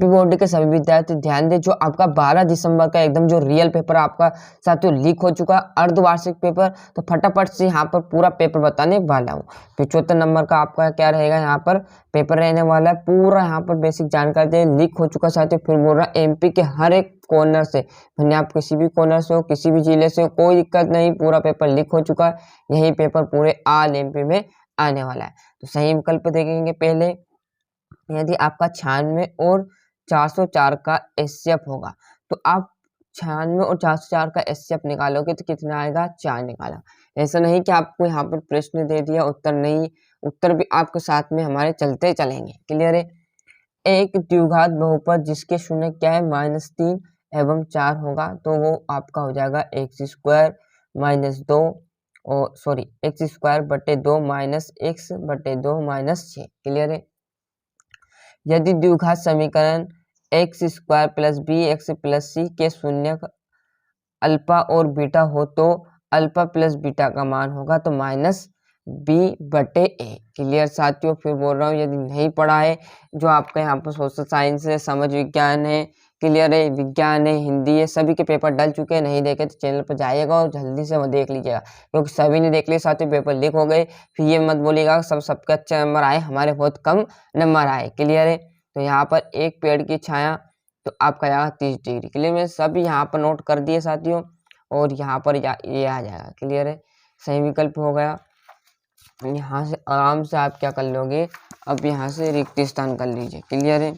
MP board के सभी विद्यार्थी ध्यान दें, जो आपका 12 दिसंबर का एकदम जो रियल पेपर आपका साथियों लीक हो चुका अर्धवार्षिक पेपर, तो फटाफट से यहाँ पर पूरा पेपर बताने वाला हूँ। 75 नंबर का आपका क्या रहेगा, यहाँ पर पेपर रहने वाला है पूरा। यहाँ पर बेसिक जानकारी दे, लीक हो चुका साथियों। फिर बोल रहा एमपी के हर एक कॉर्नर से, यानी आप किसी भी कॉर्नर से हो, किसी भी जिले से हो, कोई दिक्कत नहीं, पूरा पेपर लीक हो चुका है। यही पेपर पूरे ऑल एमपी में आने वाला है। तो सही विकल्प देखेंगे पहले, यदि आपका 96 और 404 का एचसीएफ होगा, तो आप 96 और 404 का एचसीएफ निकालोगे तो कितना आएगा, 4 निकाला। ऐसा नहीं कि आपको यहाँ पर प्रश्न दे दिया उत्तर नहीं, उत्तर भी आपके साथ में हमारे चलते चलेंगे। क्लियर है। एक द्विघात बहुपद जिसके शून्य क्या है, -3 एवं 4 होगा, तो वो आपका हो जाएगा x² - 2 और सॉरी x²/2 - x/2 - 6। क्लियर है। यदि द्विघात समीकरण x² + bx + c के शून्य अल्फा और बीटा हो, तो अल्फा प्लस बीटा का मान होगा तो -b/a। क्लियर साथियों। फिर बोल रहा हूँ, यदि नहीं पढ़ा है, जो आपका यहाँ पर सोशल साइंस है, समाज विज्ञान है, क्लियर है, विज्ञान है, हिंदी है, सभी के पेपर डल चुके हैं, नहीं देखे तो चैनल पर जाइएगा और जल्दी से वो देख लीजिएगा, क्योंकि सभी ने देख लिया साथियों, पेपर लीक हो गए। फिर ये मत बोलिएगा सबके अच्छे नंबर आए, हमारे बहुत कम नंबर आए। क्लियर है। तो यहाँ पर एक पेड़ की छाया, तो आपका आएगा 30 डिग्री। क्लियर है। सभी यहाँ पर नोट कर दिए साथियों, और यहाँ पर ये आ जाएगा। क्लियर है। सही विकल्प हो गया। यहाँ से आराम से आप क्या कर लोगे, अब यहाँ से रिक्त स्थान कर लीजिए। क्लियर है।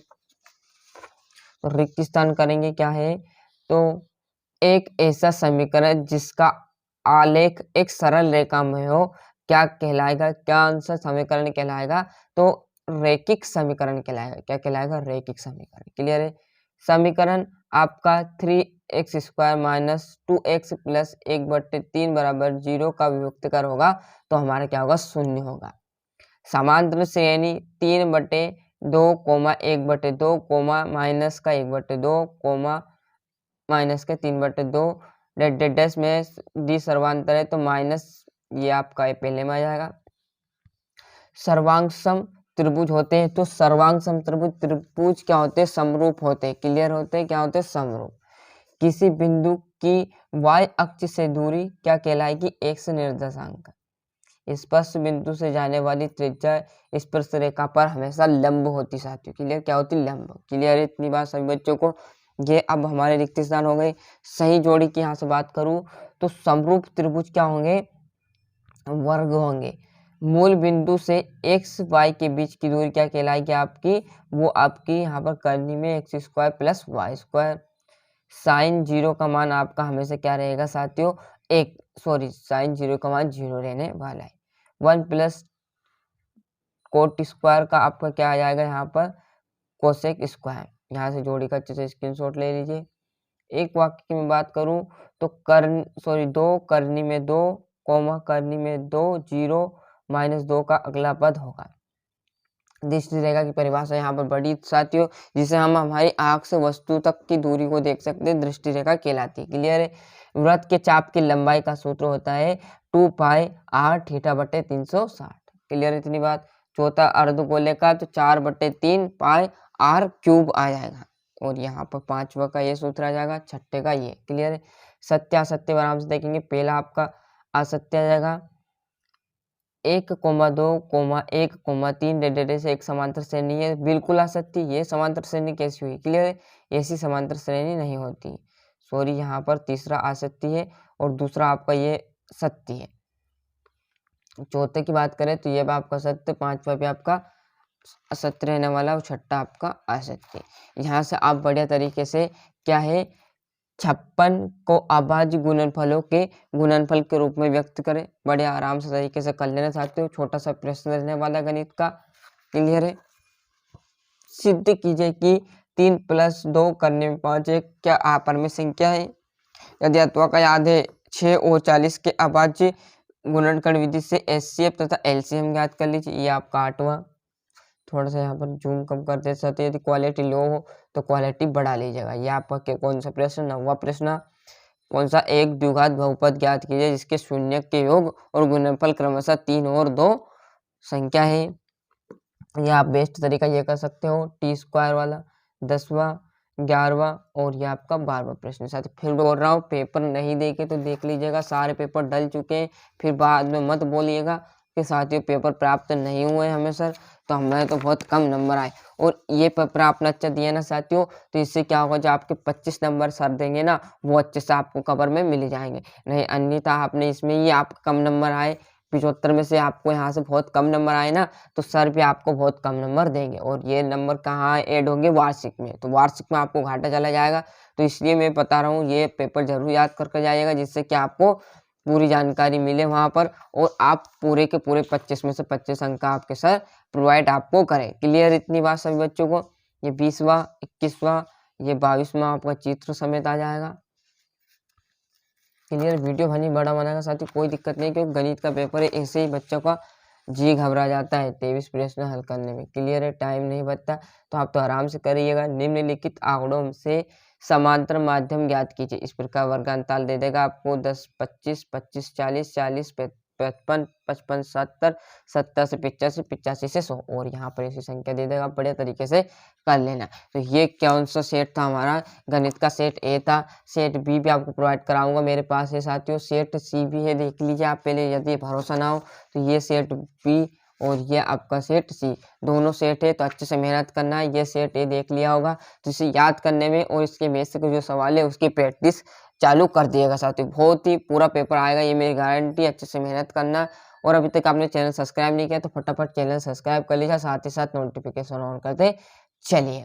तो रिक्त स्थान करेंगे क्या है, तो एक ऐसा समीकरण जिसका आलेख एक सरल रेखा में हो, क्या कहलाएगा, क्या आंसर समीकरण कहलाएगा, तो रैखिक समीकरण कहलाएगा। क्या कहलाएगा, रैखिक समीकरण। क्लियर है। समीकरण आपका 3x² - 2x + 1/3 = 0 का विभक्तिकर होगा, तो हमारा क्या होगा, 0 होगा। समांतर श्रेणी 3/2, 1/2, माइनस का 1/2, माइनस का 3/2, डैश में डी सर्वांतर है, तो माइनस ये आपका पहले में आ जाएगा। सर्वांगसम त्रिभुज होते हैं, तो सर्वांगसम त्रिभुज क्या होते हैं, समरूप होते हैं। क्लियर होते हैं, क्या होते हैं, समरूप। किसी बिंदु की y अक्ष से दूरी क्या कहलाएगी, x निर्देशांक। स्पर्श बिंदु से जाने वाली त्रिज्या स्पर्श रेखा पर हमेशा लंब होती साथियों। क्लियर, क्या होती, लंब। क्लियर है, इतनी बात सभी बच्चों को। ये अब हमारे रिक्त स्थान हो गए। सही जोड़ी की यहाँ से बात करूं तो समरूप त्रिभुज क्या होंगे, वर्ग होंगे। मूल बिंदु से x y के बीच की दूरी क्या कहलाएगी आपकी, वो आपकी यहाँ पर करनी में x² + y²। साइन 0 का मान आपका हमेशा क्या रहेगा साथियों, साइन 0 का मान 0 रहने वाला है। 1 + cot² का आपका क्या आ जाएगा, यहाँ पर cosec²। यहाँ से जोड़ी का अच्छे से स्क्रीनशॉट ले लीजिए। एक वाक्य की मैं बात करूं तो दो करनी में 2, करनी में 2, 0 - 2 का अगला पद होगा। दृष्टि रेखा की परिभाषा यहाँ पर बड़ी साथियों, जिसे हम हमारी आंख से वस्तु तक की दूरी को देख सकते हैं, दृष्टि रेखा कहलाती है। क्लियर है। वृत्त के चाप की लंबाई का सूत्र होता है 2πr/360। क्लियर, इतनी बात। चौथा अर्धगोले का तो 4/3 πr³ आ जाएगा, और यहाँ पर पांचवा का ये सूत्र आ जाएगा, छठे का ये। क्लियर है। सत्य असत्य आराम से देखेंगे। पहला आपका असत्य आ जाएगा 1,2, 1,3 से एक समांतर श्रेणी है, बिल्कुल असत्य। ये समांतर श्रेणी कैसी हुई, क्लियर है, ऐसी समांतर श्रेणी नहीं होती। सॉरी, यहाँ पर तीसरा असत्य है और दूसरा आपका ये सत्य है। चौथे की बात करें तो ये भी आपका सत्य, पांचवा भी आपका असत्य रहने वाला, और छठा आपका असत्य। यहाँ से आप बढ़िया तरीके से क्या है, 56 को अभाज्य गुणनफलों के गुणनफल के रूप में व्यक्त करें। बड़े आराम से तरीके से कर लेना चाहते हो। छोटा सा प्रश्न रहने वाला गणित का। क्लियर है। सिद्ध कीजिए कि 3 + 2 करने में 5 एक क्या आपरमी संख्या है। यदि अथवा का याद है 6 और 40 के अभाज्य गुणनखंड विधि से एचसीएफ तथा एलसीएम ज्ञात कर लीजिए। ये आपका 8वां। थोड़ा सा यहाँ पर जूम कम कर दे सकते, यदि क्वालिटी लो हो तो क्वालिटी बढ़ा लीजिएगा। ये आपका कौन सा प्रश्न, 9वां प्रश्न। कौन सा, एक द्विघात बहुपद ज्ञात कीजिए जिसके शून्य के योग और गुणनफल क्रमशः 3 और 2 संख्या है। ये आप बेस्ट तरीका ये कर सकते हो, t² वाला। 10वां, 11वां और ये आपका 12वां प्रश्न। साथ फिर बोल रहा हूँ, पेपर नहीं देखे तो देख लीजिएगा, सारे पेपर डल चुके हैं। फिर बाद में मत बोलिएगा कि साथियों पेपर प्राप्त नहीं हुए हमें सर, तो हमें तो बहुत कम नंबर आए। और ये पेपर आपने अच्छा दिया ना साथियों, तो इससे क्या होगा, जो आपके 25 नंबर सर देंगे ना, वो अच्छे से आपको कवर में मिल जाएंगे। नहीं अन्यथा आपने इसमें ही आप कम नंबर आए, 75 में से आपको यहाँ से बहुत कम नंबर आए ना, तो सर भी आपको बहुत कम नंबर देंगे। और ये नंबर कहाँ ऐड होंगे, वार्षिक में, तो वार्षिक में आपको घाटा चला जाएगा। तो इसलिए मैं बता रहा हूँ, ये पेपर जरूर याद करके जाइएगा, जिससे कि आपको पूरी जानकारी मिले वहाँ पर, और आप पूरे के पूरे 25 में से 25 अंक आपके सर प्रोवाइड आपको करें। क्लियर इतनी बात सभी बच्चों को। ये 20वां, 21वां, ये 22वां आपका चित्र समेत आ जाएगा। क्लियर, वीडियो भले बड़ा बनाएगा साथी, कोई दिक्कत नहीं, क्योंकि गणित का पेपर है, ऐसे ही बच्चों का जी घबरा जाता है 23 प्रश्न हल करने में। क्लियर है, टाइम नहीं बचता, तो आप तो आराम से करिएगा। निम्नलिखित आंकड़ों से समांतर माध्यम ज्ञात कीजिए। इस प्रकार वर्गांताल दे देगा आपको 10, 25, 25, 40, 40, 55, 55, 70, 70 से 85, 85 से 100, और यहाँ पर ऐसी संख्या दे देगा, बढ़िया तरीके से कर लेना। तो ये कौन सा सेट था हमारा, गणित का सेट ए था। सेट बी भी आपको प्रोवाइड कराऊंगा, मेरे पास है साथियों। सेट सी भी है, देख लीजिए आप पहले, यदि भरोसा ना हो तो ये सेट बी और ये आपका सेट सी, दोनों सेट है, तो अच्छे से मेहनत करना है। ये सेट ए देख लिया होगा, तो इसे याद करने में और इसके बेसिक जो सवाल है उसकी प्रैक्टिस चालू कर दिएगा साथियों, बहुत ही पूरा पेपर आएगा, ये मेरी गारंटी। अच्छे से मेहनत करना, और अभी तक आपने चैनल सब्सक्राइब नहीं किया तो फटाफट चैनल सब्सक्राइब कर लीजिए, साथ ही साथ नोटिफिकेशन ऑन करते चलिए।